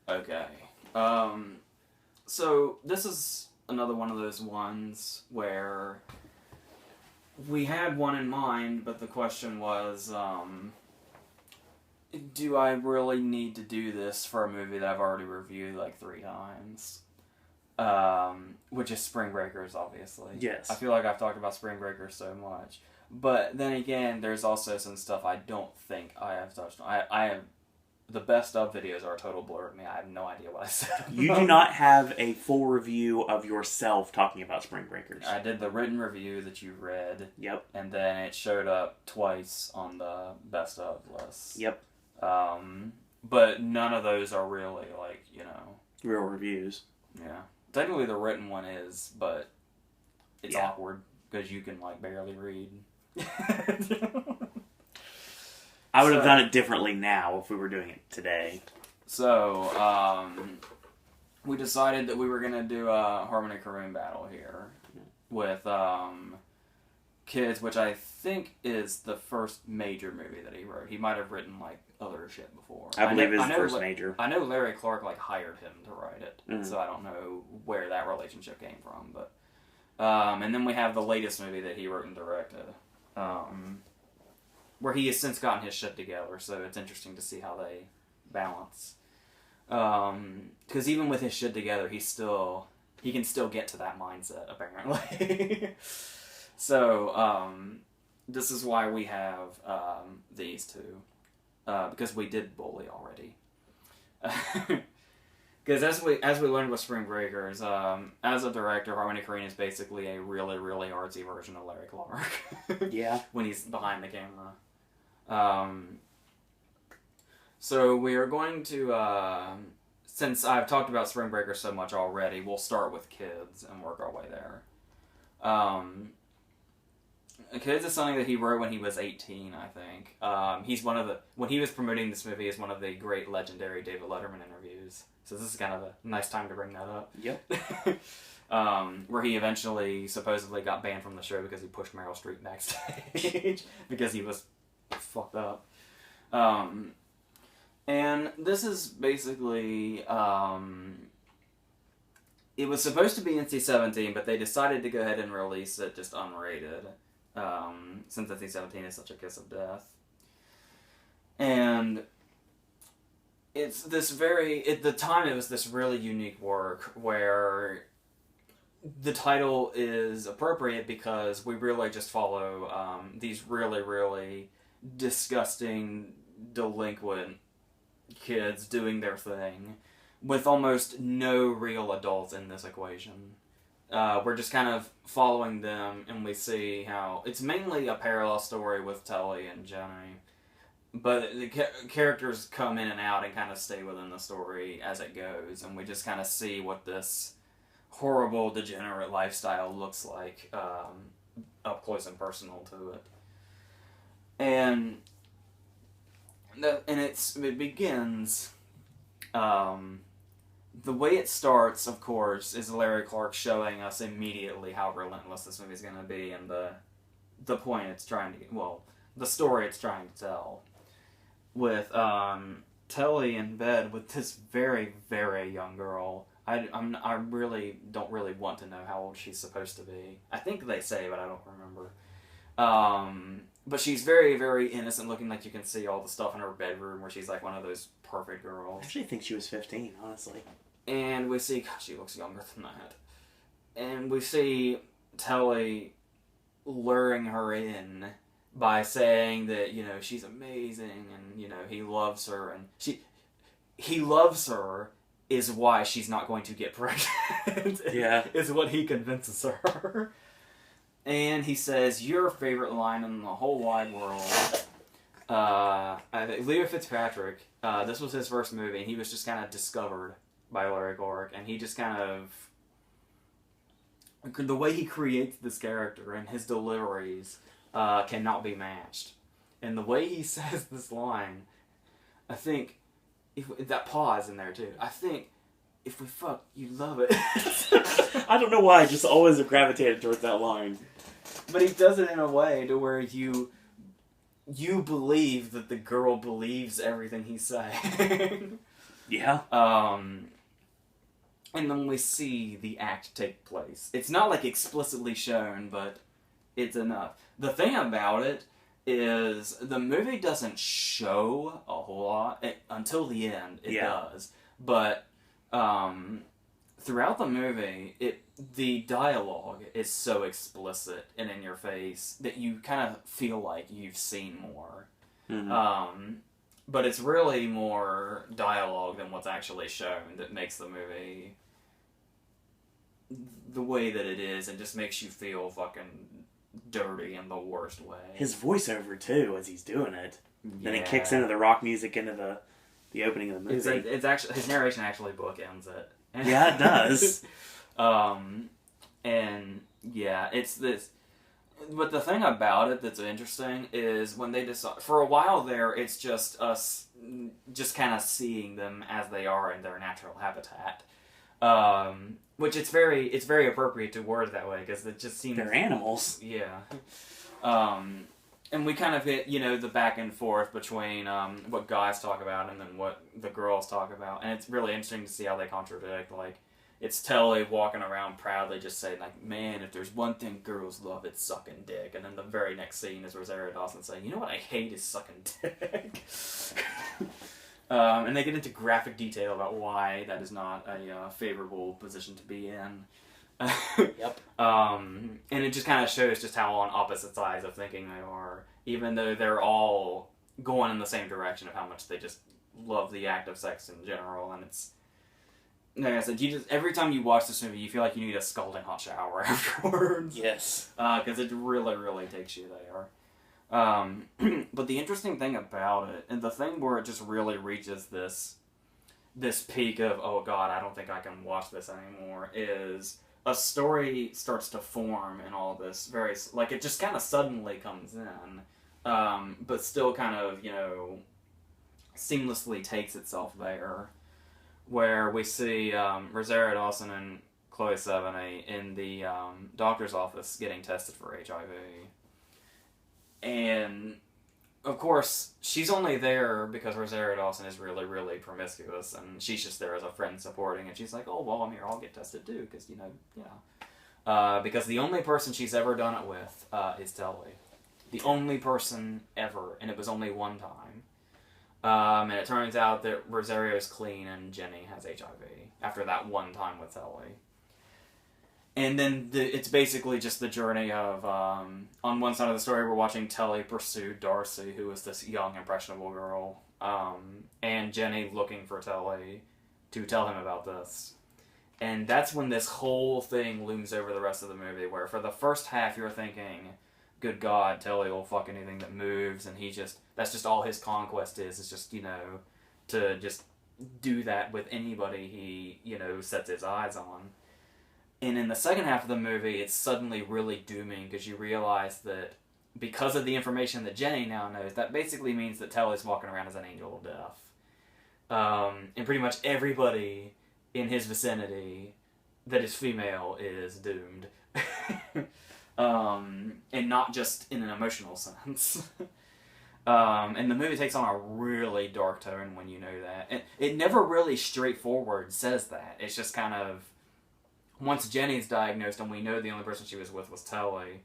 Okay. So this is another one of those ones where we had one in mind, but the question was, do I really need to do this for a movie that I've already reviewed like 3 times? Which is Spring Breakers, obviously. Yes. I feel like I've talked about Spring Breakers so much. But then again, there's also some stuff I don't think I have touched on. I have... The best of videos are a total blur to me. I have no idea what I said. You do not have a full review of yourself talking about Spring Breakers. I did the written review that you read. Yep. And then it showed up twice on the best of list. Yep. But none of those are really, like, you know... Real reviews. Yeah. Technically the written one is, but it's awkward because you can, like, barely read. I would have done it differently now if we were doing it today. So, we decided that we were going to do a Harmony Korine battle here with kids, which I think is the first major movie that he wrote. He might have written, like, other shit before. I believe it's the first major. I know Larry Clark, like, hired him to write it, so I don't know where that relationship came from, but... and then we have the latest movie that he wrote and directed, where he has since gotten his shit together, so it's interesting to see how they balance. Because even with his shit together, he can still get to that mindset, apparently. So, this is why we have these two. Because we did Bully already. Because as we learned with Spring Breakers, as a director, Harmony Korine is basically a really, really artsy version of Larry Clark. Yeah. When he's behind the camera. So we are going to, since I've talked about Spring Breakers so much already, we'll start with Kids and work our way there. Kids is something that he wrote when he was 18, I think. He's when he was promoting this movie, is one of the great legendary David Letterman interviews. So this is kind of a nice time to bring that up. Yep. Where he eventually supposedly got banned from the show because he pushed Meryl Streep backstage because he was fucked up. And this is basically, it was supposed to be NC-17, but they decided to go ahead and release it just unrated, since NC-17 is such a kiss of death. And it's this at the time it was this really unique work where the title is appropriate because we really just follow these really, really disgusting, delinquent kids doing their thing with almost no real adults in this equation. We're just kind of following them, and we see how it's mainly a parallel story with Telly and Jenny, but the characters come in and out and kind of stay within the story as it goes, and we just kind of see what this horrible, degenerate lifestyle looks like up close and personal to it. And it begins, the way it starts, of course, is Larry Clark showing us immediately how relentless this movie's going to be, and the point it's trying to get, the story it's trying to tell. With Telly in bed with this very, very young girl. I really don't really want to know how old she's supposed to be. I think they say, but I don't remember. But she's very, very innocent looking, like you can see all the stuff in her bedroom where she's like one of those perfect girls. I actually think she was 15, honestly. And we see, God, she looks younger than that. And we see Telly luring her in by saying that, you know, she's amazing and, you know, he loves her. And he loves her is why she's not going to get pregnant. Yeah. Is what he convinces her. And he says, your favorite line in the whole wide world. Leo Fitzpatrick, this was his first movie, and he was just kind of discovered by Larry Clark, and he just kind of... The way he creates this character and his deliveries cannot be matched. And the way he says this line, I think... that pause in there, too. I think, if we fuck, you love it. I don't know why, I just always have gravitated towards that line. But he does it in a way to where you believe that the girl believes everything he's saying. Yeah. And then we see the act take place. It's not like explicitly shown, but it's enough. The thing about it is the movie doesn't show a whole lot until the end. It does, but throughout the movie, the dialogue is so explicit and in your face that you kind of feel like you've seen more. Mm-hmm. But it's really more dialogue than what's actually shown that makes the movie the way that it is, and just makes you feel fucking dirty in the worst way. His voiceover too, as he's doing it. Yeah. Then he kicks into the rock music into the opening of the movie. It's actually, his narration actually bookends it. Yeah, it does. And yeah, it's this. But the thing about it that's interesting is when they decide, for a while there, it's just us just kind of seeing them as they are in their natural habitat. Which it's very appropriate to word that way, because it just seems... They're animals. Yeah. And we kind of hit, the back and forth between what guys talk about and then what the girls talk about. And it's really interesting to see how they contradict. Like, it's Telly walking around proudly just saying, like, man, if there's one thing girls love, it's sucking dick. And then the very next scene is Rosario Dawson saying, you know what I hate is sucking dick. And they get into graphic detail about why that is not a favorable position to be in. Yep. And it just kind of shows just how on opposite sides of thinking they are, even though they're all going in the same direction of how much they just love the act of sex in general. And it's, like I said, every time you watch this movie, you feel like you need a scalding hot shower afterwards. Yes. Because it really, really takes you there. But the interesting thing about it, and the thing where it just really reaches this peak of, oh god, I don't think I can watch this anymore, is a story starts to form in all this like, it just kind of suddenly comes in, but still kind of, seamlessly takes itself there, where we see Rosario Dawson and Chloe Sevigny in the doctor's office getting tested for HIV. And, of course, she's only there because Rosario Dawson is really, really promiscuous, and she's just there as a friend supporting, and she's like, oh, well, I'm here, I'll get tested too, because, because the only person she's ever done it with is Telly. The only person ever, and it was only one time. And it turns out that Rosario's clean and Jenny has HIV after that one time with Telly. And then it's basically just the journey of, on one side of the story, we're watching Telly pursue Darcy, who is this young, impressionable girl, and Jenny looking for Telly to tell him about this. And that's when this whole thing looms over the rest of the movie, where for the first half you're thinking, good God, Telly will fuck anything that moves, and that's just all his conquest is just, to just do that with anybody he, sets his eyes on. And in the second half of the movie, it's suddenly really dooming, because you realize that because of the information that Jenny now knows, that basically means that Telly's walking around as an angel of death. And pretty much everybody in his vicinity that is female is doomed. And not just in an emotional sense. And the movie takes on a really dark tone when you know that. And it never really straightforward says that. It's just kind of, once Jenny's diagnosed and we know the only person she was with was Telly,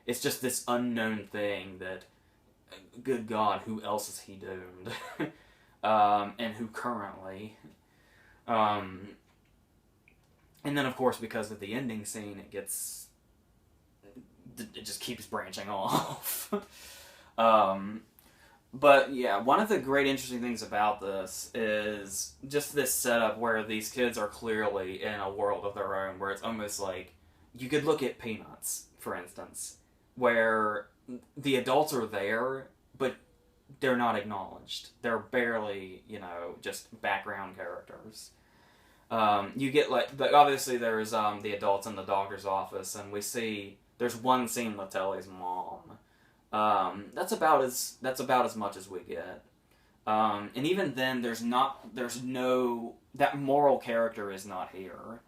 it's just this unknown thing that, good God, who else is he doomed? And who currently? And then, of course, because of the ending scene, it just keeps branching off. But yeah, one of the great interesting things about this is just this setup where these kids are clearly in a world of their own, where it's almost like, you could look at Peanuts, for instance, where the adults are there, but they're not acknowledged. They're barely, just background characters. You get obviously there's the adults in the doctor's office, and we see there's one scene with Telly's mom. That's about as much as we get. And even then, that moral character is not here.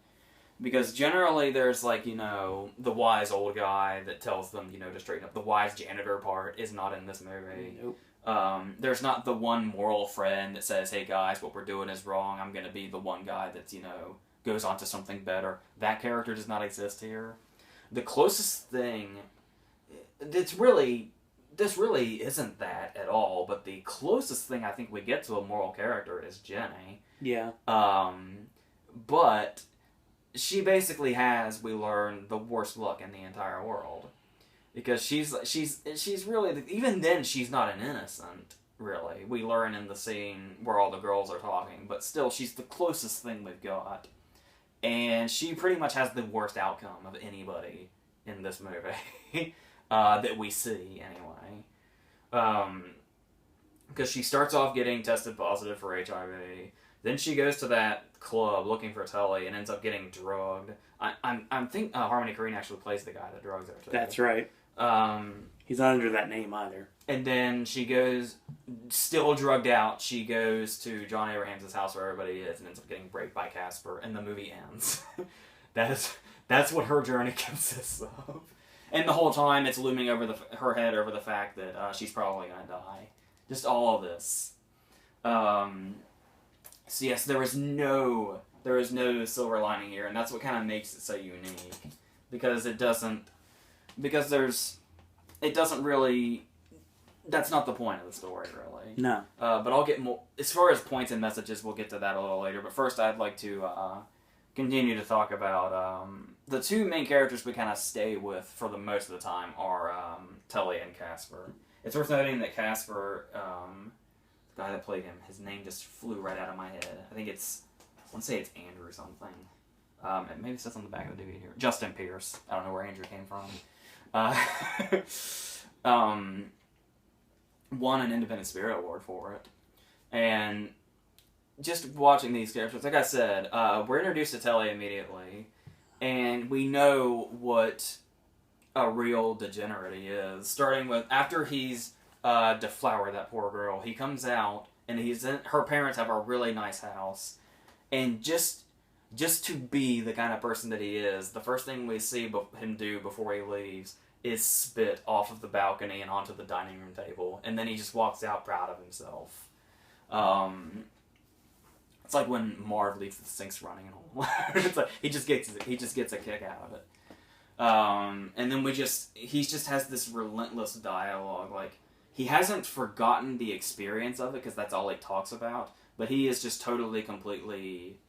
Because generally there's the wise old guy that tells them, to straighten up. The wise janitor part is not in this movie. Nope. There's not the one moral friend that says, hey guys, what we're doing is wrong, I'm gonna be the one guy that's, goes on to something better. That character does not exist here. The closest thing, this really isn't that at all, but the closest thing I think we get to a moral character is Jenny. Yeah. But she basically has, we learn, the worst luck in the entire world. Because she's really, even then she's not an innocent, really. We learn in the scene where all the girls are talking, but still she's the closest thing we've got. And she pretty much has the worst outcome of anybody in this movie. That we see, anyway. Because she starts off getting tested positive for HIV. Then she goes to that club looking for Tully and ends up getting drugged. I think Harmony Korine actually plays the guy that drugs her, too. That's right. He's not under that name either. And then she goes, still drugged out, she goes to John Abrahams' house where everybody is and ends up getting raped by Casper, and the movie ends. That's what her journey consists of. And the whole time it's looming over her head over the fact that she's probably going to die. Just all of this. So yes, there is no silver lining here, and that's what kind of makes it so unique. Because it doesn't really, that's not the point of the story, really. No. But I'll get more, as far as points and messages, we'll get to that a little later. But first I'd like to continue to talk about the two main characters we kind of stay with for the most of the time are Tully and Casper. It's worth noting that Casper, the guy that played him, his name just flew right out of my head. I want to say it's Andrew something. It maybe says on the back of the DVD here. Justin Pierce. I don't know where Andrew came from. Won an Independent Spirit Award for it. And just watching these characters, like I said, we're introduced to Tully immediately, and we know what a real degenerate he is. Starting with, after he's deflowered that poor girl, he comes out, and her parents have a really nice house, and just to be the kind of person that he is, the first thing we see him do before he leaves is spit off of the balcony and onto the dining room table, and then he just walks out proud of himself. It's like when Marv leaves the sinks running and all. It's like he just gets a kick out of it. And then he just has this relentless dialogue. Like, he hasn't forgotten the experience of it because that's all he talks about, but he is just totally, completely,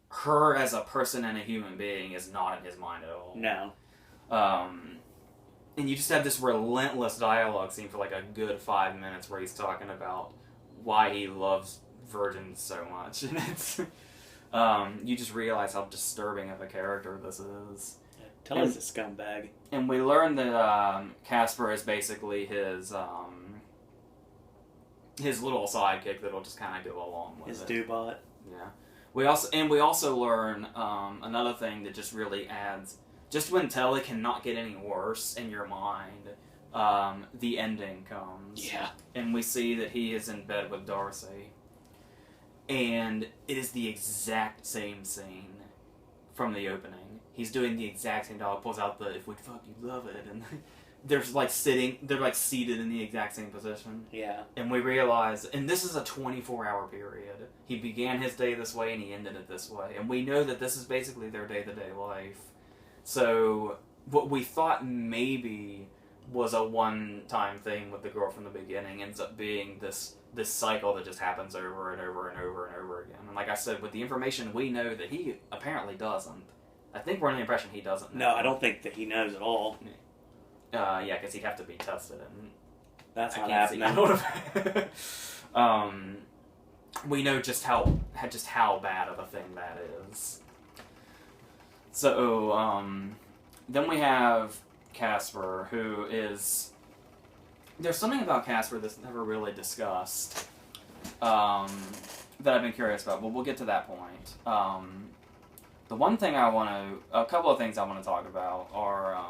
her as a person and a human being is not in his mind at all. No. And you just have this relentless dialogue scene for like a good 5 minutes where he's talking about why he loves virgins so much. And it's, you just realize how disturbing of a character this is. Yeah, Tully's a scumbag. And we learn that Casper is basically his little sidekick that'll just kind of go along with his it. His doobot. Yeah. We also learn another thing that just really adds. Just when Tully cannot get any worse in your mind, the ending comes. Yeah. And we see that he is in bed with Darcy. And it is the exact same scene from the opening. He's doing the exact same dialogue, pulls out the "if we'd fuck you'd love it," and they're seated in the exact same position. Yeah. And we realize, and this is a 24-hour period. He began his day this way and he ended it this way. And we know that this is basically their day-to-day life. So, what we thought maybe was a one-time thing with the girl from the beginning ends up being this cycle that just happens over and over and over and over again. And like I said, with the information we know that he apparently doesn't. I think we're under the impression he doesn't know. No, I don't think that he knows at all. Yeah, because he'd have to be tested. And that's not happening. We know just how bad of a thing that is. So, then we have Casper, who is... There's something about Casper that's never really discussed, that I've been curious about, but we'll get to that point. The one thing a couple of things I want to talk about are,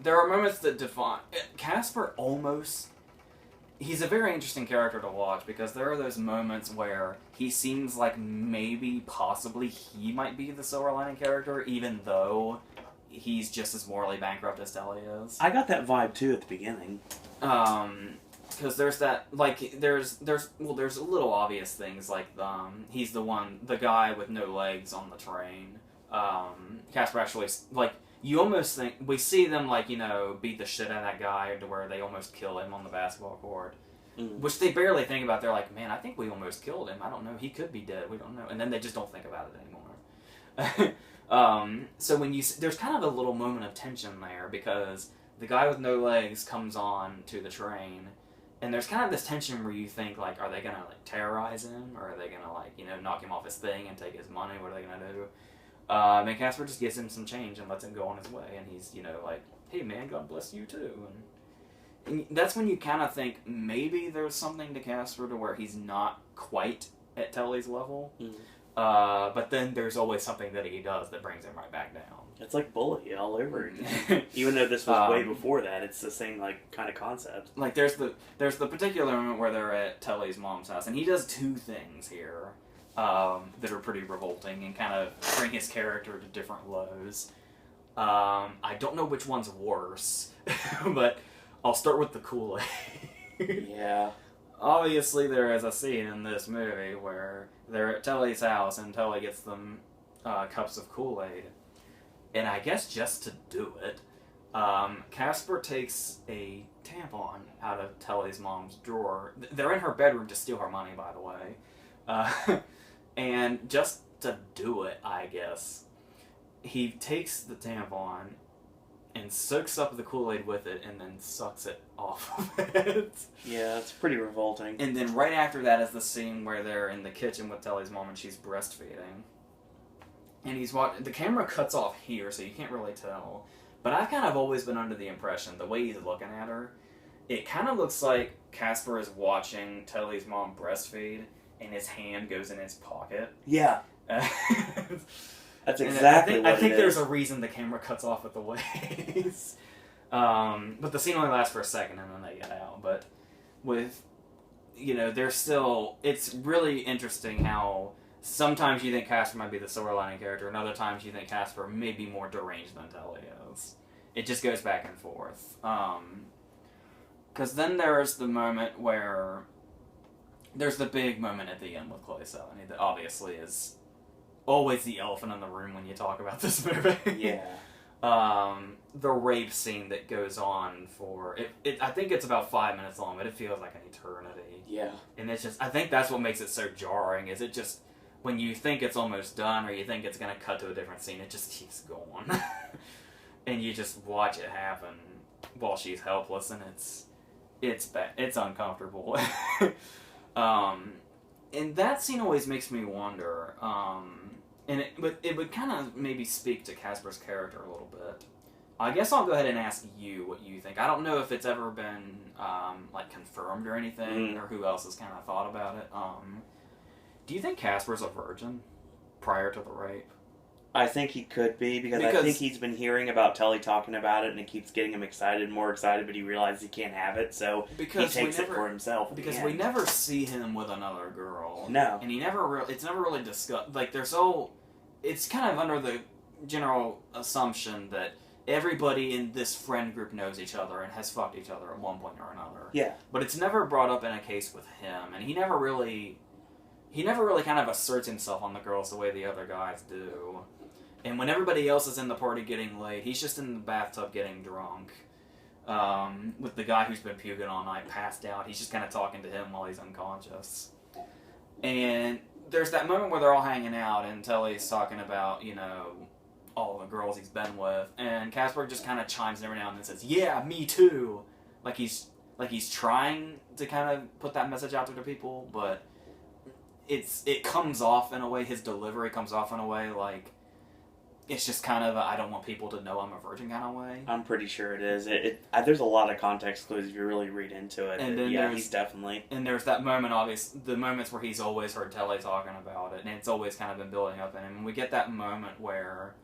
there are moments that define... Casper almost... He's a very interesting character to watch because there are those moments where he seems like maybe, possibly, he might be the silver lining character, even though he's just as morally bankrupt as Tully is. I got that vibe too at the beginning. Because there's that, like, there's little obvious things, like, he's the guy with no legs on the train. Casper actually, like, you almost think, we see them, like, you know, beat the shit out of that guy to where they almost kill him on the basketball court. Mm. Which they barely think about. They're like, man, I think we almost killed him. I don't know. He could be dead. We don't know. And then they just don't think about it anymore. So when there's kind of a little moment of tension there because the guy with no legs comes on to the train, and there's kind of this tension where you think, like, are they gonna, like, terrorize him, or are they gonna, like, you know, knock him off his thing and take his money? What are they gonna do? And Casper just gives him some change and lets him go on his way, and he's, you know, like, hey man, God bless you too. And that's when you kind of think maybe there's something to Casper to where he's not quite at Telly's level. Mm. But then there's always something that he does that brings him right back down. It's like Bully all over again. Even though this was way before that, it's the same, like, kind of concept. Like, there's the particular moment where they're at Telly's mom's house, and he does two things here that are pretty revolting and kind of bring his character to different lows. I don't know which one's worse, but I'll start with the Kool-Aid. Yeah. Obviously, there is a scene in this movie where they're at Telly's house and Telly gets them cups of Kool-Aid. And I guess just to do it, Casper takes a tampon out of Telly's mom's drawer. They're in her bedroom to steal her money, by the way. And just to do it, I guess, he takes the tampon and soaks up the Kool-Aid with it and then sucks it off of it. Yeah, it's pretty revolting. And then right after that is the scene where they're in the kitchen with Telly's mom and she's breastfeeding. And the camera cuts off here, so you can't really tell. But I've kind of always been under the impression, the way he's looking at her, it kind of looks like Casper is watching Telly's mom breastfeed, and his hand goes in his pocket. Yeah. That's exactly what it is. I think there's a reason the camera cuts off at the waist. But the scene only lasts for a second, and then they get out. But with, you know, it's really interesting how sometimes you think Casper might be the silver lining character, and other times you think Casper may be more deranged than Telly is. It just goes back and forth. Because then there's the moment where there's the big moment at the end with Chloe Sevigny that obviously is always the elephant in the room when you talk about this movie. Yeah. The rape scene that goes on for I think it's about 5 minutes long, but it feels like an eternity. Yeah. And it's just, I think that's what makes it so jarring, is it just, when you think it's almost done or you think it's going to cut to a different scene, it just keeps going. And you just watch it happen while she's helpless, and it's bad. It's uncomfortable. And that scene always makes me wonder, and it would kind of maybe speak to Casper's character a little bit. I guess I'll go ahead and ask you what you think. I don't know if it's ever been like confirmed or anything, or who else has kind of thought about it. Do you think Casper's a virgin prior to the rape? I think he could be, because I think he's been hearing about Telly talking about it, and it keeps getting him excited, more excited, but he realizes he can't have it, so he takes it for himself. Because we never see him with another girl. No. And it's never really discussed. Like, it's kind of under the general assumption that everybody in this friend group knows each other and has fucked each other at one point or another. Yeah. But it's never brought up in a case with him, and he never really kind of asserts himself on the girls the way the other guys do. And when everybody else is in the party getting laid, he's just in the bathtub getting drunk. With the guy who's been puking all night, passed out. He's just kind of talking to him while he's unconscious. And there's that moment where they're all hanging out, and Telly's talking about, you know, all the girls he's been with. And Casper just kind of chimes in every now and then and says, yeah, me too. Like he's trying to kind of put that message out there to people, but it comes off in a way, his delivery comes off in a way like, it's just kind of I don't want people to know I'm a virgin kind of way. I'm pretty sure it is. There's a lot of context clues if you really read into it. And then he's definitely. And there's that moment, the moments where he's always heard Telly talking about it, and it's always kind of been building up in him. And we get that moment where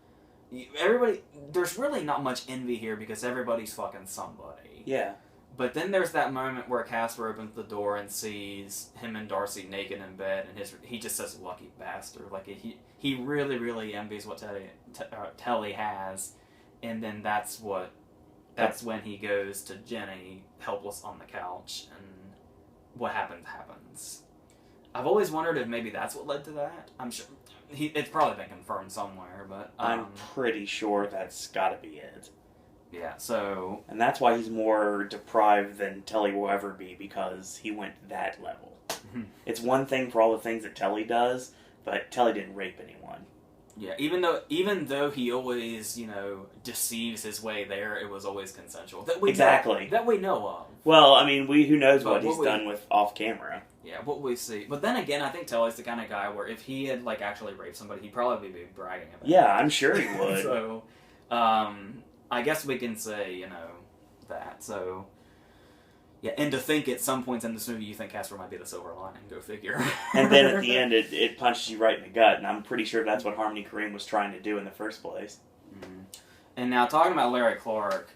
there's really not much envy here because everybody's fucking somebody. Yeah. But then there's that moment where Casper opens the door and sees him and Darcy naked in bed, and he just says, lucky bastard. Like, he really, really envies what Telly has, and then that's when he goes to Jenny, helpless on the couch, and what happens. I've always wondered if maybe that's what led to that. I'm sure it's probably been confirmed somewhere, but I'm pretty sure that's got to be it. Yeah, so... And that's why he's more deprived than Telly will ever be, because he went that level. It's one thing for all the things that Telly does, but Telly didn't rape anyone. Yeah, even though he always, deceives his way there, it was always consensual. That we know of. Well, I mean, who knows what he's done with off camera. Yeah, what we see. But then again, I think Telly's the kind of guy where if he had, actually raped somebody, he'd probably be bragging about it. Yeah, I'm sure he would. So, I guess we can say, that. So, yeah, and to think at some points in this movie you think Casper might be the silver lining, go figure. And then at the end it punches you right in the gut, and I'm pretty sure that's what Harmony Korine was trying to do in the first place. Mm-hmm. And now, talking about Larry Clark,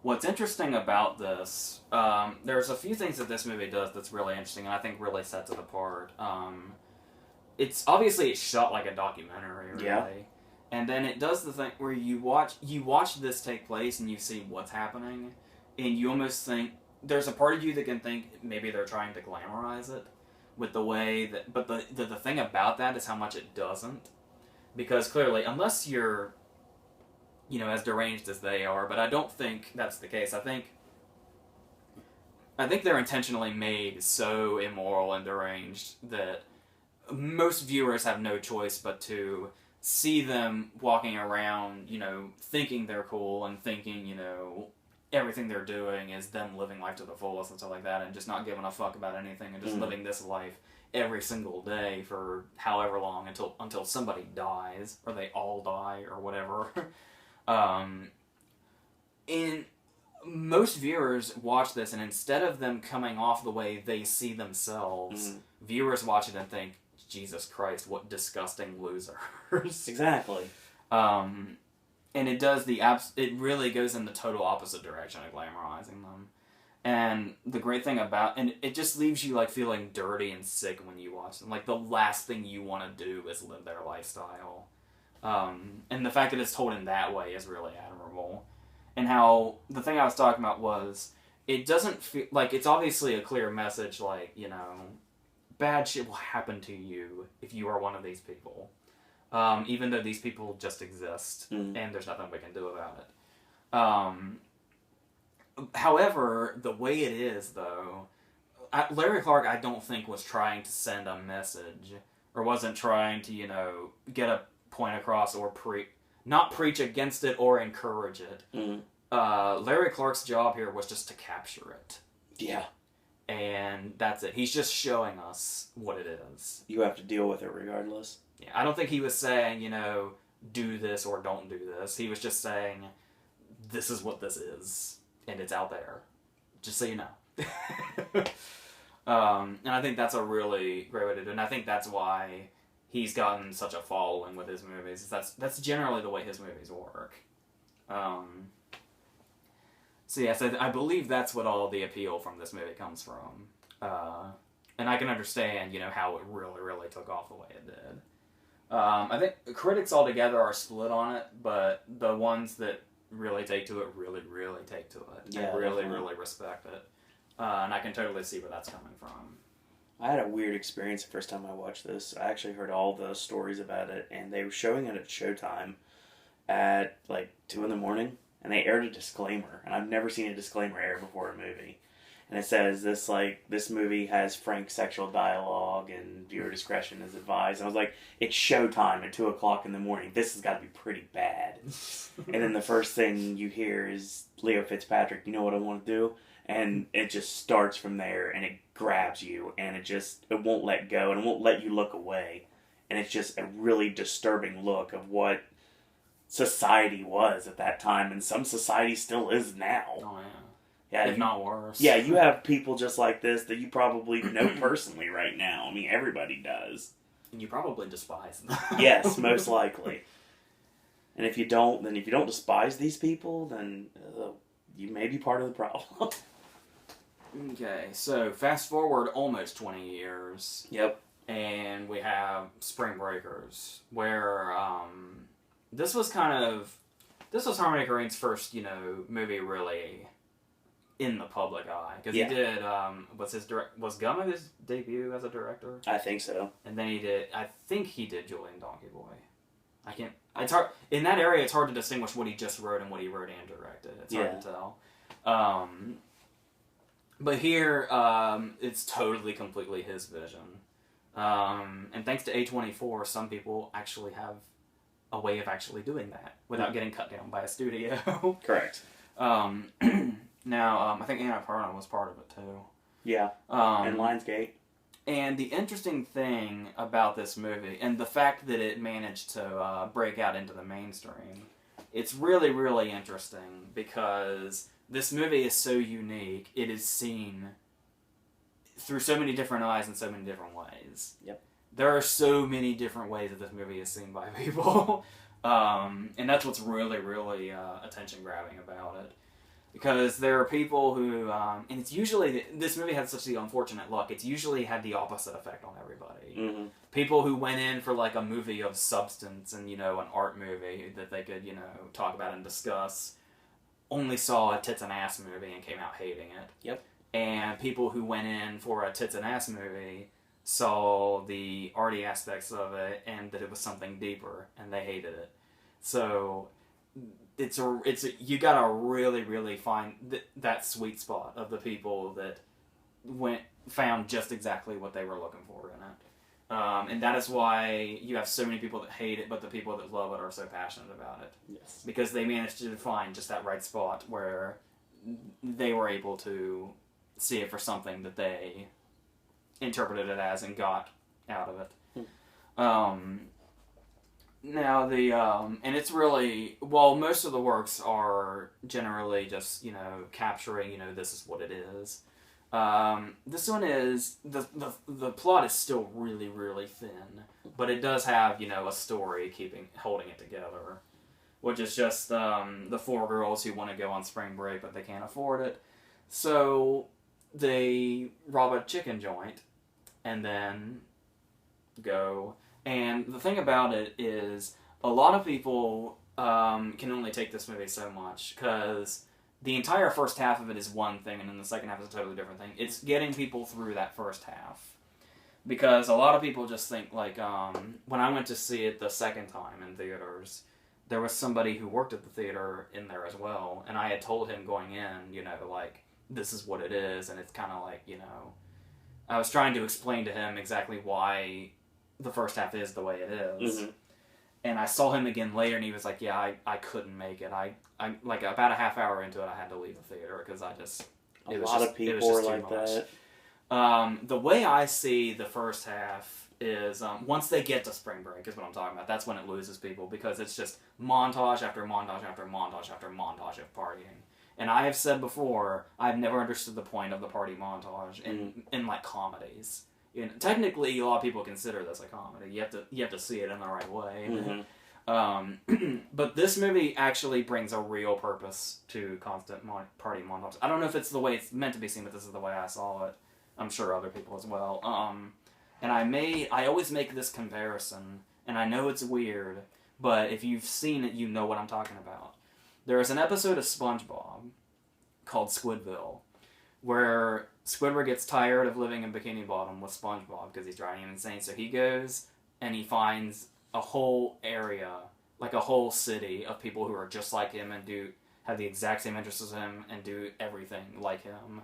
what's interesting about this, there's a few things that this movie does that's really interesting, and I think really sets it apart. It's shot like a documentary, really. Yeah. And then it does the thing where you watch this take place and you see what's happening, and you almost think, there's a part of you that can think maybe they're trying to glamorize it with the way that, but the thing about that is how much it doesn't. Because clearly, unless you're, as deranged as they are, but I don't think that's the case. I think they're intentionally made so immoral and deranged that most viewers have no choice but to see them walking around, thinking they're cool and thinking, everything they're doing is them living life to the fullest and stuff like that, and just not giving a fuck about anything and just living this life every single day for however long until somebody dies, or they all die, or whatever. And most viewers watch this, and instead of them coming off the way they see themselves, viewers watch it and think, Jesus Christ, what disgusting losers. Exactly. And it does it really goes in the total opposite direction of glamorizing them. And the great thing and it just leaves you feeling dirty and sick when you watch them. The last thing you want to do is live their lifestyle. And the fact that it's told in that way is really admirable. And how, the thing I was talking about was, it doesn't feel, it's obviously a clear message, bad shit will happen to you if you are one of these people. Even though these people just exist, and there's nothing we can do about it. However, the way it is, though, Larry Clark, I don't think, was trying to send a message, or wasn't trying to, get a point across, or not preach against it or encourage it. Larry Clark's job here was just to capture it. Yeah. And that's it. He's just showing us what it is. You have to deal with it regardless. Yeah, I don't think he was saying, do this or don't do this. He was just saying, this is what this is, and it's out there. Just so you know. And I think that's a really great way to do it. And I think that's why he's gotten such a following with his movies. That's generally the way his movies work. So yes, I believe that's what all the appeal from this movie comes from. And I can understand, how it really, really took off the way it did. I think critics altogether are split on it, but the ones that really take to it really, really take to it. Yeah, and really, really respect it. And I can totally see where that's coming from. I had a weird experience the first time I watched this. I actually heard all the stories about it, and they were showing it at Showtime at 2 in the morning. And they aired a disclaimer, and I've never seen a disclaimer air before a movie. And it says this movie has frank sexual dialogue and viewer discretion is advised. And I was like, it's Showtime at 2 o'clock in the morning. This has got to be pretty bad. And then the first thing you hear is Leo Fitzpatrick, you know what I want to do? And it just starts from there, and it grabs you, and it won't let go, and it won't let you look away. And it's just a really disturbing look of what society was at that time, and some society still is now. Oh, yeah. If not worse. Yeah, you have people just like this that you probably know personally right now. I mean, everybody does. And you probably despise them. Yes, most likely. And if you don't despise these people, then you may be part of the problem. Okay, so fast forward almost 20 years. Yep. And we have Spring Breakers, where this was Harmony Korine's first, movie really in the public eye. Because Yeah. he did, was Gummo his debut as a director? I think so. And then I think he did Julian Donkey Boy. I can't, it's hard, in that area it's hard to distinguish what he just wrote and what he wrote and directed. It's hard to tell. But here, it's totally, completely his vision. And thanks to A24, some people actually have a way of actually doing that without getting cut down by a studio. Correct. Now, I think Annapurna was part of it too. Yeah. And Lionsgate. And the interesting thing about this movie, and the fact that it managed to break out into the mainstream, it's really, really interesting because this movie is so unique. It is seen through so many different eyes in so many different ways. Yep. There are so many different ways that this movie is seen by people. And that's what's really, really attention-grabbing about it. Because there are people who, and it's usually, this movie had such the unfortunate luck, it's usually had the opposite effect on everybody. Mm-hmm. People who went in for like a movie of substance and, an art movie that they could, talk about and discuss, only saw a tits and ass movie and came out hating it. Yep. And people who went in for a tits and ass movie saw the arty aspects of it and that it was something deeper and they hated it. So you gotta really, really find that sweet spot of the people that found just exactly what they were looking for in it. And that is why you have so many people that hate it, but the people that love it are so passionate about it. Yes. Because they managed to find just that right spot where they were able to see it for something that they interpreted it as and got out of it. Now and it's really, while most of the works are generally just, capturing, this is what it is. This one is, the plot is still really, really thin, but it does have, a story holding it together, which is just, the four girls who want to go on spring break, but they can't afford it. So they rob a chicken joint and then go. And the thing about it is, a lot of people can only take this movie so much, because the entire first half of it is one thing, and then the second half is a totally different thing. It's getting people through that first half. Because a lot of people just think, like, when I went to see it the second time in theaters, there was somebody who worked at the theater in there as well, and I had told him going in, like, this is what it is, and it's kind of like, I was trying to explain to him exactly why the first half is the way it is. Mm-hmm. And I saw him again later, and he was like, yeah, I couldn't make it. I like, about a half hour into it, I had to leave the theater, because a lot of people are like that. The way I see the first half is, once they get to spring break is what I'm talking about. That's when it loses people, because it's just montage after montage after montage after montage of partying. And I have said before, I've never understood the point of the party montage in like comedies. Technically, a lot of people consider this a comedy. You have to see it in the right way. Mm-hmm. But this movie actually brings a real purpose to constant party montage. I don't know if it's the way it's meant to be seen, but this is the way I saw it. I'm sure other people as well. And I always make this comparison, and I know it's weird, but if you've seen it, you know what I'm talking about. There is an episode of SpongeBob called Squidville, where Squidward gets tired of living in Bikini Bottom with SpongeBob because he's driving him insane. So he goes and he finds a whole area, like a whole city of people who are just like him and have the exact same interests as him and do everything like him.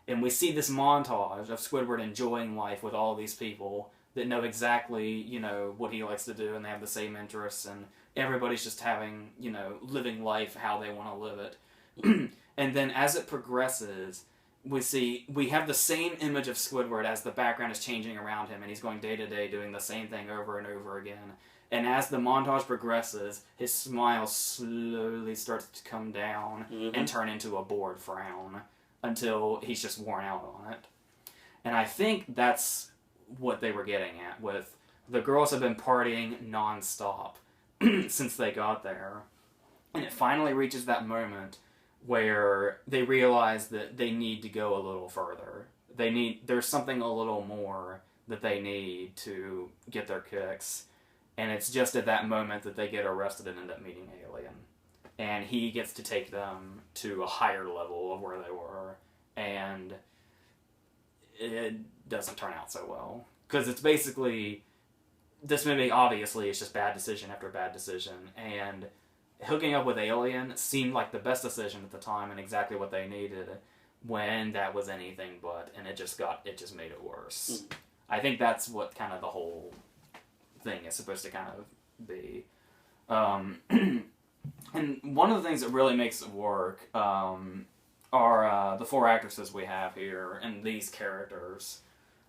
And we see this montage of Squidward enjoying life with all these people that know exactly, what he likes to do, and they have the same interests, and everybody's just having, living life how they want to live it. And then as it progresses, we have the same image of Squidward as the background is changing around him, and he's going day to day doing the same thing over and over again. And as the montage progresses, his smile slowly starts to come down and turn into a bored frown until he's just worn out on it. And I think that's what they were getting at with the girls have been partying non-stop since they got there. And it finally reaches that moment where they realize that they need to go a little further. There's something a little more that they need to get their kicks. And it's just at that moment that they get arrested and end up meeting Alien. and he gets to take them to a higher level of where they were, and it doesn't turn out so well. Because it's basically, this movie obviously is just bad decision after bad decision, and hooking up with Alien seemed like the best decision at the time and exactly what they needed, when that was anything but, and it just made it worse. I think that's what kind of the whole thing is supposed to kind of be. And one of the things that really makes it work are the 4 actresses we have here, and these characters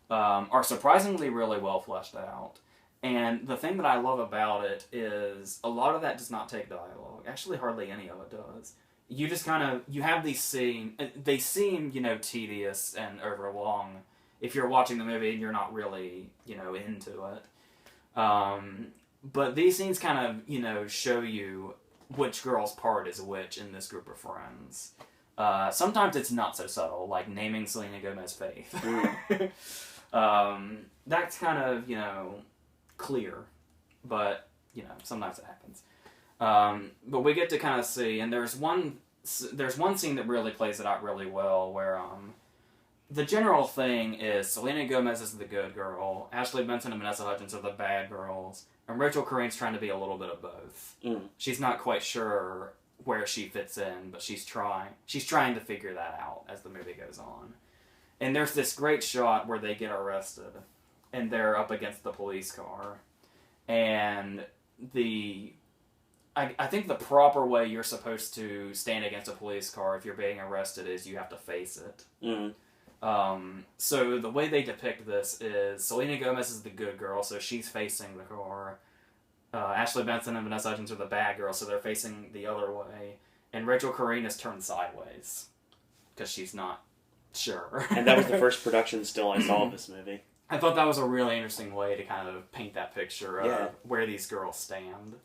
are surprisingly really well fleshed out. And the thing that I love about it is a lot of that does not take dialogue. Actually, hardly any of it does. You just kind of, you have these scenes, they seem, tedious and overlong if you're watching the movie and you're not really, into it. But these scenes kind of, show you which girl's part is which in this group of friends. Sometimes it's not so subtle, like naming Selena Gomez Faith. That's kind of, clear, but, sometimes it happens. But we get to kind of see, and there's one scene that really plays it out really well, where the general thing is Selena Gomez is the good girl, Ashley Benson and Vanessa Hudgens are the bad girls, and Rachel Corine's trying to be a little bit of both. She's not quite sure where she fits in, but she's trying to figure that out as the movie goes on. And there's this great shot where they get arrested, and they're up against the police car, and I think the proper way you're supposed to stand against a police car if you're being arrested is you have to face it. So the way they depict this is Selena Gomez is the good girl, so she's facing the car. Ashley Benson and Vanessa Hudgens are the bad girl, so they're facing the other way. And Rachel Corrine is turned sideways because she's not sure. And that was the first production still I saw of this movie. I thought that was a really interesting way to kind of paint that picture of where these girls stand.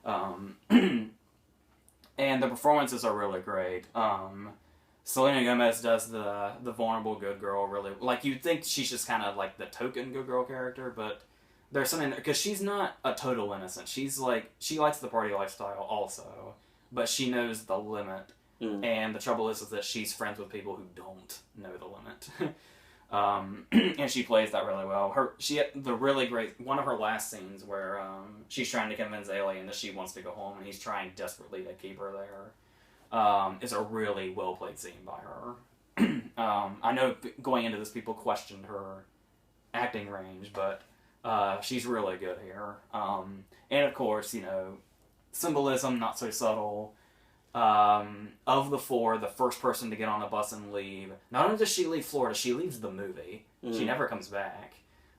And the performances are really great. Selena Gomez does the vulnerable good girl really, like you'd think she's just kind of like the token good girl character, but there's something, because she's not a total innocent. She's like, she likes the party lifestyle also, but she knows the limit. And the trouble is that she's friends with people who don't know the limit. And she plays that really well. She had the really great, one of her last scenes where she's trying to convince Alien that she wants to go home, and he's trying desperately to keep her there. Is a really well played scene by her. I know going into this, people questioned her acting range, but she's really good here. And of course, symbolism, not so subtle. Of the 4, the first person to get on a bus and leave, not only does she leave Florida, she leaves the movie. She never comes back.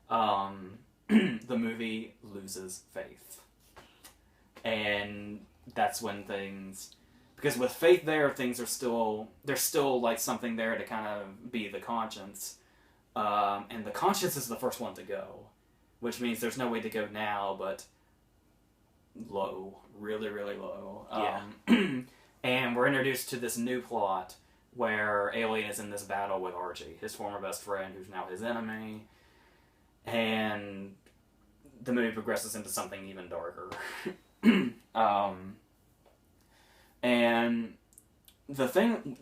The movie loses Faith. And that's when things... Because with Faith there, things are still... There's still, like, something there to kind of be the conscience. And the conscience is the first one to go. Which means there's no way to go now, but... low. Really, really low. And we're introduced to this new plot where Alien is in this battle with Archie, his former best friend, who's now his enemy. And the movie progresses into something even darker. And the thing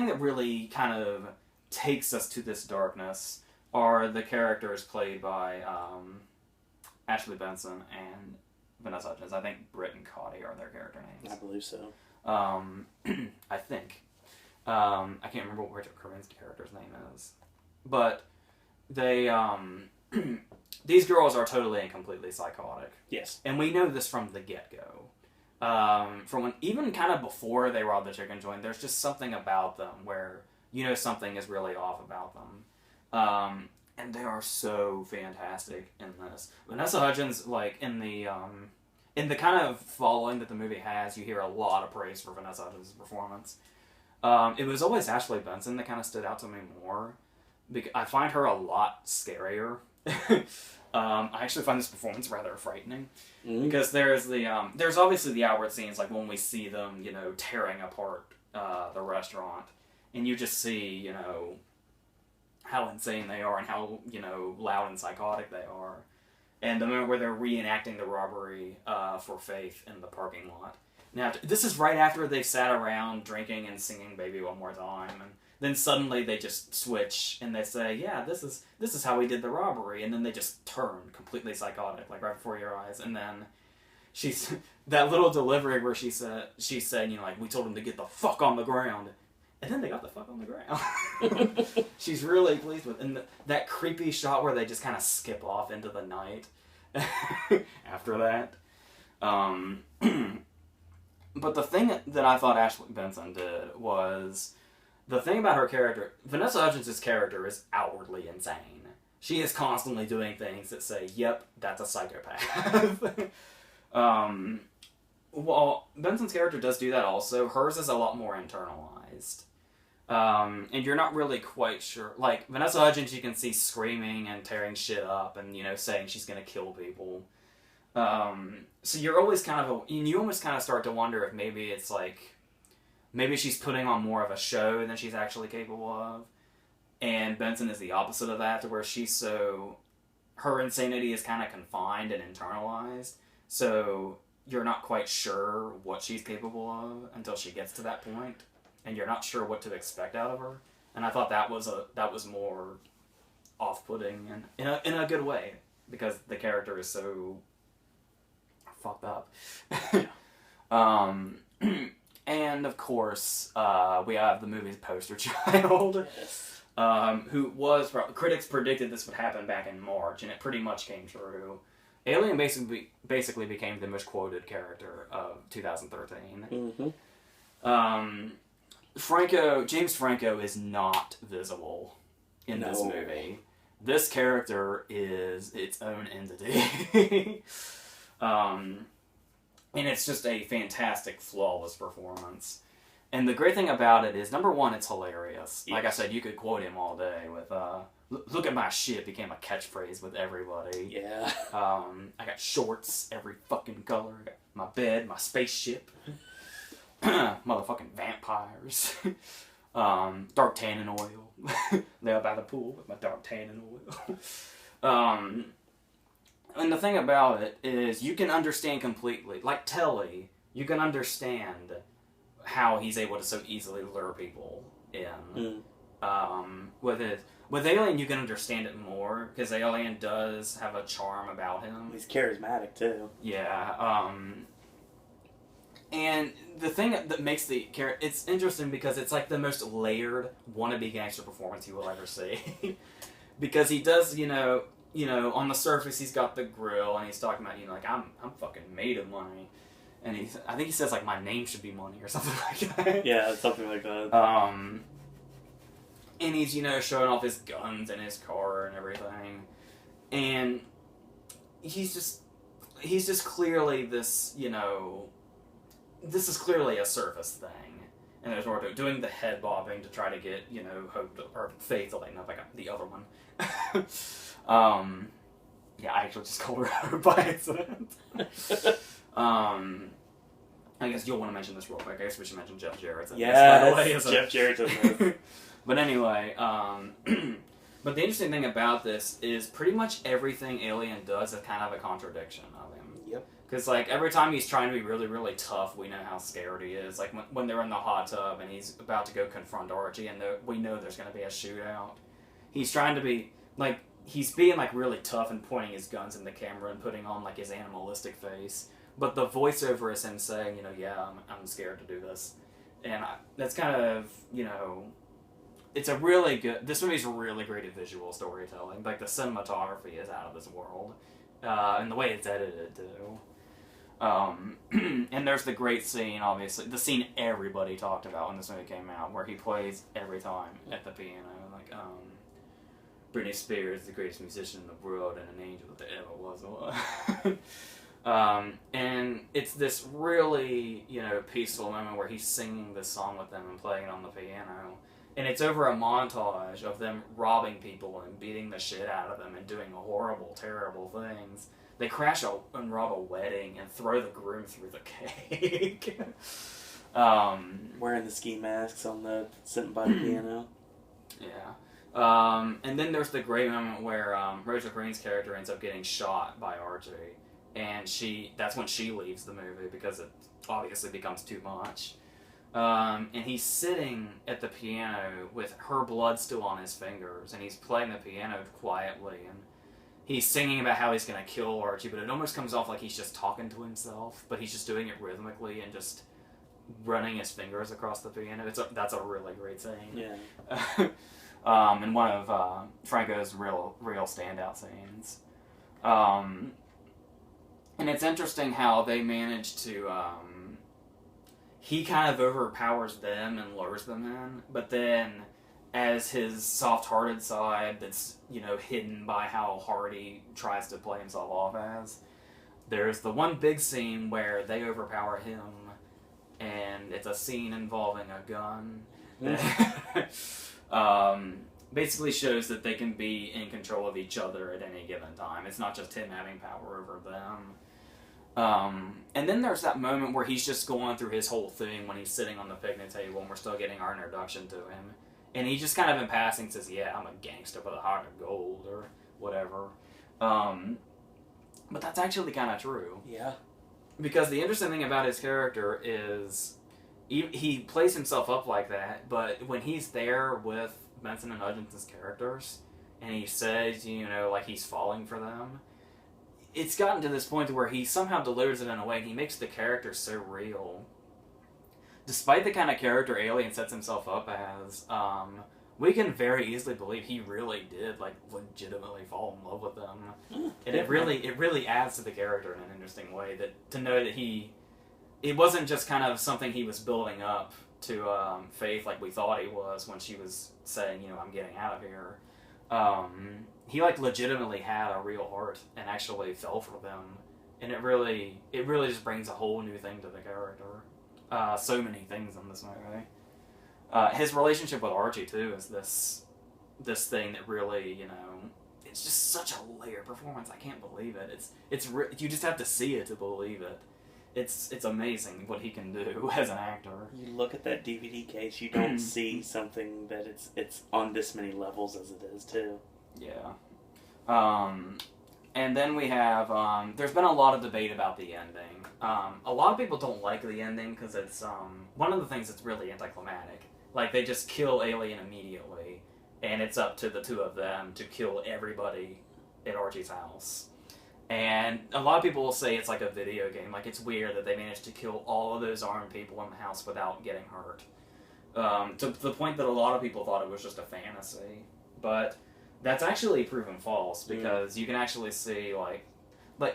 that really kind of takes us to this darkness are the characters played by Ashley Benson and Vanessa Hudgens. I think Britt and Cotty are their character names. I believe so. I think. I can't remember what Rachel Corine's character's name is. But they, these girls are totally and completely psychotic. Yes. And we know this from the get-go. From when, even kind of before they robbed the chicken joint, there's just something about them where something is really off about them. And they are so fantastic in this. Vanessa Hudgens, like, in the kind of following that the movie has, you hear a lot of praise for Vanessa Hudgens' performance. It was always Ashley Benson that kind of stood out to me more. I find her a lot scarier. I actually find this performance rather frightening. Because there's there's obviously the outward scenes, like when we see them, tearing apart the restaurant. And you just see, how insane they are and how, loud and psychotic they are. And the moment where they're reenacting the robbery for Faith in the parking lot. Now, this is right after they've sat around drinking and singing "Baby One More Time," and then suddenly they just switch and they say, "Yeah, this is how we did the robbery," and then they just turn completely psychotic, like right before your eyes, and then she's that little delivery where she said, like, we told them to get the fuck on the ground, and then they got the fuck on the ground. She's really pleased with, and that creepy shot where they just kind of skip off into the night after that. But the thing that I thought Ashley Benson did was, the thing about her character, Vanessa Hudgens' character is outwardly insane. She is constantly doing things that say, yep, that's a psychopath. Well, Benson's character does do that also. Hers is a lot more internalized. And you're not really quite sure. Like, Vanessa Hudgens, you can see screaming and tearing shit up and, saying she's gonna kill people. So you're always you almost kind of start to wonder if maybe it's like, maybe she's putting on more of a show than she's actually capable of. And Benson is the opposite of that, to where her insanity is kind of confined and internalized. So you're not quite sure what she's capable of until she gets to that point, and you're not sure what to expect out of her. And I thought that was more off-putting and in a good way, because the character is so fucked up. And of course, we have the movie's poster child, Yes. who critics predicted this would happen back in March, and it pretty much came true. Alien basically became the most quoted character of 2013. Mm-hmm. James Franco is not visible in this movie. This character is its own entity. And it's just a fantastic, flawless performance. And the great thing about it is, number one, it's hilarious. Yes. Like I said, you could quote him all day with, look at my shit became a catchphrase with everybody. Yeah. I got shorts, every fucking color. I got my bed, my spaceship. Motherfucking vampires. Dark tannin oil. There by the pool with my dark tannin oil. And the thing about it is, you can understand completely, like Telly, you can understand how he's able to so easily lure people in. With Alien, you can understand it more, because Alien does have a charm about him. He's charismatic, too. Yeah, and the thing that makes the character, it's interesting because it's like the most layered wannabe gangster performance you will ever see. Because he does, on the surface he's got the grill and he's talking about, like, I'm fucking made of money. And I think he says, like, my name should be money or something like that. Yeah, something like that. And he's, showing off his guns and his car and everything. And he's just clearly this, this is clearly a surface thing. And there's more to it. Doing the head bobbing to try to get, Hope or Faith to lighten up. I got the other one. Yeah, I actually just called her Hope by accident. I guess you'll want to mention this real quick. I guess we should mention Jeff Jarrett's in this, by the way. Jeff Jarrett's in this. But anyway, but the interesting thing about this is pretty much everything Alien does is kind of a contradiction of him. Yep. Because, like, every time he's trying to be really, really tough, we know how scared he is. Like, when they're in the hot tub and he's about to go confront Archie and we know there's going to be a shootout, he's trying to be, like, he's being, like, really tough and pointing his guns in the camera and putting on, like, his animalistic face. But the voiceover is him saying, yeah, I'm scared to do this. And that's kind of, it's a really good, this movie's really great at visual storytelling. Like, the cinematography is out of this world. And the way it's edited, too. And there's the great scene, obviously, the scene everybody talked about when this movie came out, where he plays every time at the piano, like, Britney Spears, the greatest musician in the world, and an angel that ever was alive. And it's this really, peaceful moment where he's singing this song with them and playing it on the piano. And it's over a montage of them robbing people and beating the shit out of them and doing horrible, terrible things. They crash and rob a wedding and throw the groom through the cake. Wearing the ski masks sitting by the piano. Yeah. And then there's the great moment where Rachel Green's character ends up getting shot by Archie. and that's when she leaves the movie because it obviously becomes too much. And he's sitting at the piano with her blood still on his fingers, and he's playing the piano quietly, and he's singing about how he's going to kill Archie, but it almost comes off like he's just talking to himself, but he's just doing it rhythmically and just running his fingers across the piano. That's a really great scene. Yeah. And one of Franco's real standout scenes. And it's interesting how they manage to... he kind of overpowers them and lures them in, but then as his soft-hearted side that's, hidden by how hard he tries to play himself off as, there's the one big scene where they overpower him, and it's a scene involving a gun that basically shows that they can be in control of each other at any given time. It's not just him having power over them. And then there's that moment where he's just going through his whole thing when he's sitting on the picnic table and we're still getting our introduction to him. And he just kind of in passing says, yeah, I'm a gangster with a heart of gold or whatever. But that's actually kind of true. Yeah. Because the interesting thing about his character is he plays himself up like that, but when he's there with Benson and Hutchinson's characters and he says, like he's falling for them, it's gotten to this point where he somehow delivers it in a way and he makes the character so real. Despite the kind of character Alien sets himself up as, we can very easily believe he really did legitimately fall in love with them. And it really adds to the character in an interesting way, that to know that it wasn't just kind of something he was building up to Faith like we thought he was when she was saying, I'm getting out of here. He legitimately had a real heart and actually fell for them, and it really just brings a whole new thing to the character. So many things in this movie. His relationship with Archie too is this thing that really, it's just such a layered performance. I can't believe it. You just have to see it to believe it. It's amazing what he can do as an actor. You look at that DVD case, you don't see something that it's on this many levels as it is too. Yeah. And then we have, there's been a lot of debate about the ending. A lot of people don't like the ending because it's, one of the things that's really anticlimactic. They just kill Alien immediately, and it's up to the two of them to kill everybody at Archie's house. And a lot of people will say it's like a video game. It's weird that they managed to kill all of those armed people in the house without getting hurt. To the point that a lot of people thought it was just a fantasy. But that's actually proven false, because you can actually see,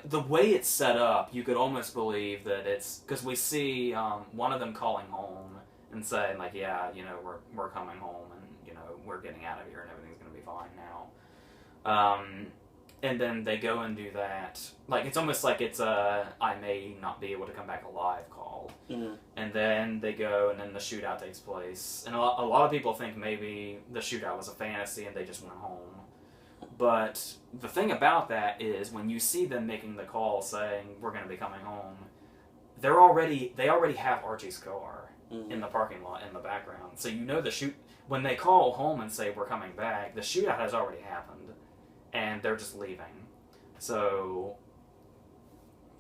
the way it's set up, you could almost believe that it's... Because we see one of them calling home and saying, yeah, we're coming home, and, we're getting out of here, and everything's going to be fine now. And then they go and do that. It's almost like it's a I may not be able to come back alive call. Mm-hmm. And then they go, and then the shootout takes place. And a lot of people think maybe the shootout was a fantasy and they just went home. But the thing about that is when you see them making the call saying, we're going to be coming home, they already have Archie's car in the parking lot in the background. So when they call home and say, we're coming back, the shootout has already happened. And they're just leaving. So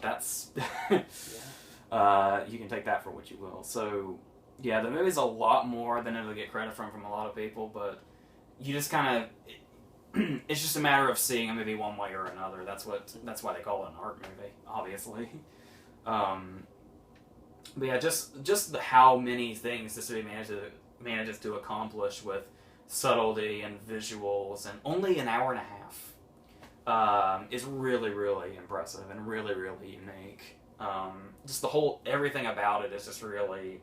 that's... you can take that for what you will. So, yeah, the movie's a lot more than it'll get credit from a lot of people, but you just kind of... It's just a matter of seeing a movie one way or another. That's why they call it an art movie, obviously. But yeah, just how many things this movie manages to accomplish with subtlety and visuals, and only an hour and a half, is really, really impressive and really, really unique. Just everything about it is just really,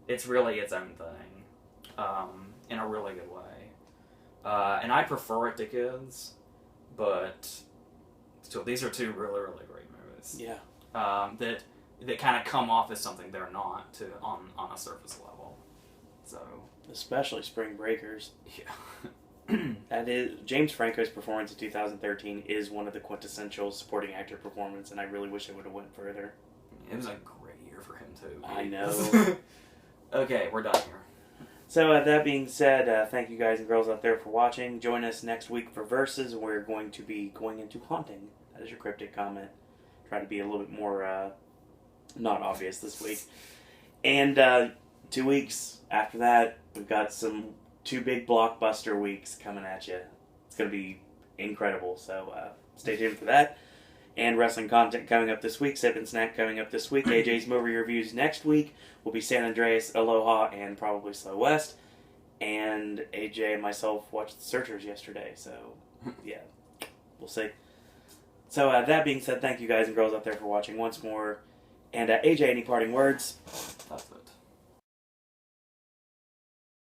it's really its own thing, in a really good way. And I prefer it to kids, but still, these are two really, really great movies. Yeah. That kind of come off as something they're not on a surface level. So. Especially Spring Breakers. Yeah. That is James Franco's performance in 2013 is one of the quintessential supporting actor performance, and I really wish it would have went further. It was a great year for him too. I know. Okay, we're done here. So that being said, thank you guys and girls out there for watching. Join us next week for Versus. We're going to be going into Haunting. That is your cryptic comment. try to be a little bit more not obvious this week. And 2 weeks after that, we've got two big blockbuster weeks coming at you. It's going to be incredible, so stay tuned for that. And wrestling content coming up this week. Sip and Snack coming up this week. AJ's movie reviews next week will be San Andreas, Aloha, and probably Slow West. And AJ and myself watched The Searchers yesterday, so yeah, we'll see. So that being said, thank you guys and girls out there for watching once more. And AJ, any parting words? That's it.